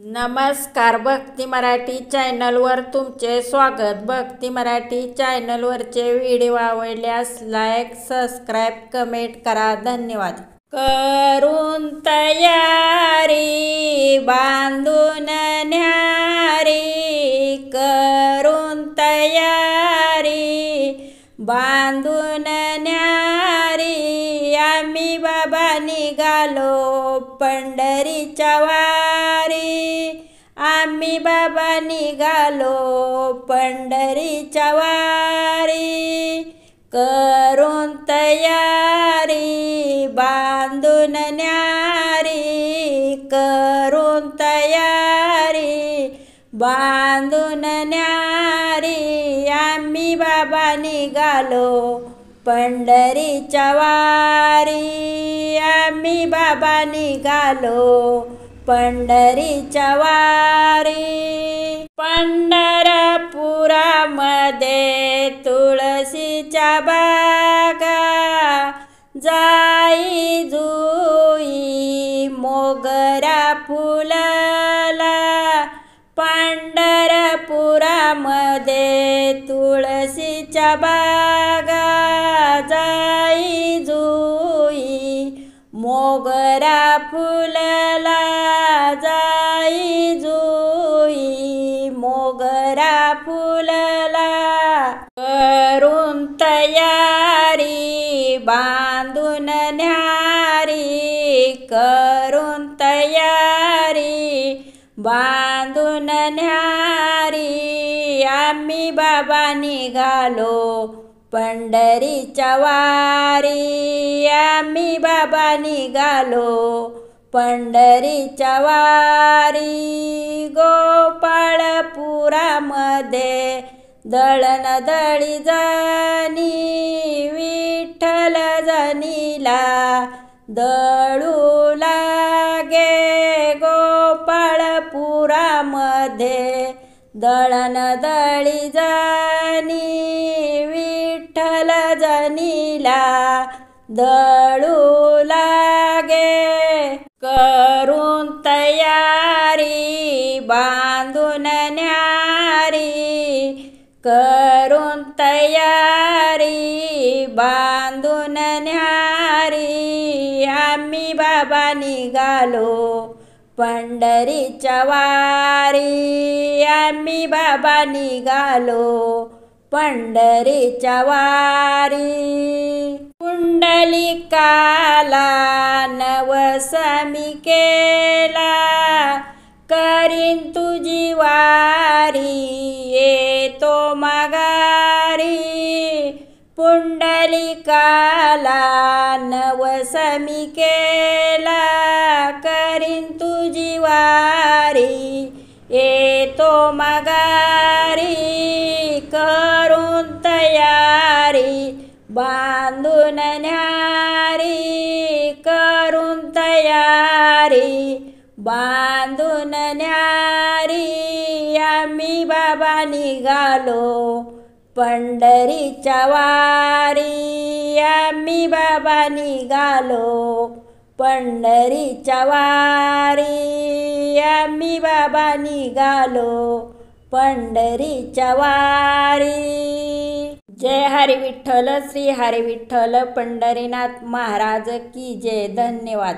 नमस्कार, भक्ती मराठी चॅनलवर तुमचे स्वागत। भक्ती मराठी चॅनलवरचे व्हिडिओ आवडल्यास लाईक, सबस्क्राईब, कमेंट करा। धन्यवाद। करून तयारी बांधून न्यारी, करून तयारी बांधून न्यारी, आम्ही बाबा निघालो पंढरीच्या वारी, आम्ही बाबा निघालो पंढरीच्या वारी। करून तयारी बांधून न्यारी, करून तयारी बांधून न्यारी, आम्ही बाबा निघालो पंढरीच्या वारी, आम्ही बाबा निघालो पंढरीच्या वारी। पंढरपुरामध्ये तुळशीच्या बागा, जाई जुई मोगरा फुलला, पंढरपुरामध्ये तुळशीच्या बागा, जाई जुई मोगरा फुलला, जाई जुई मोगरा फुलला। करून तयारी बांधून न्यारी, करून तयारी बांधून न्यारी, आम्ही बाबा निघालो पंढरीच्या वारी, आम्ही बाबा निघालो पंढरीच्या वारी। गोपाळपुरामध्ये दळण दळी जनी, विठ्ठल जनीला दळू लागे, गोपाळपुरामध्ये दळण दळी जनी, विठ्ठल जनीला दळू लागे। करून तयारी बांधून न्यारी, करून तयारी बांधून न्यारी, आम्ही बाबा निघालो पंढरीच्या वारी, आम्ही बाबा निघालो पंढरीच्या वारी। पुंडलिकाला नवसमी केला, करीन तुझी वारी येतो माघारी, पुंडलिकाला नवसमी केला, करीन तुझी वारी येतो माघारी। करून तयारी बांधून न्यारी, करून तयारी बांधून न्यारी, आम्ही बाबा निघालो पंढरीच्या वारी, आम्ही बाबा निघालो पंढरीच्या वारी, आम्ही बाबा निघालो पंढरीच्या वारी। जय हरी विठ्ठल, श्री हरी विठ्ठल, पंढरीनाथ महाराज की जय। धन्यवाद।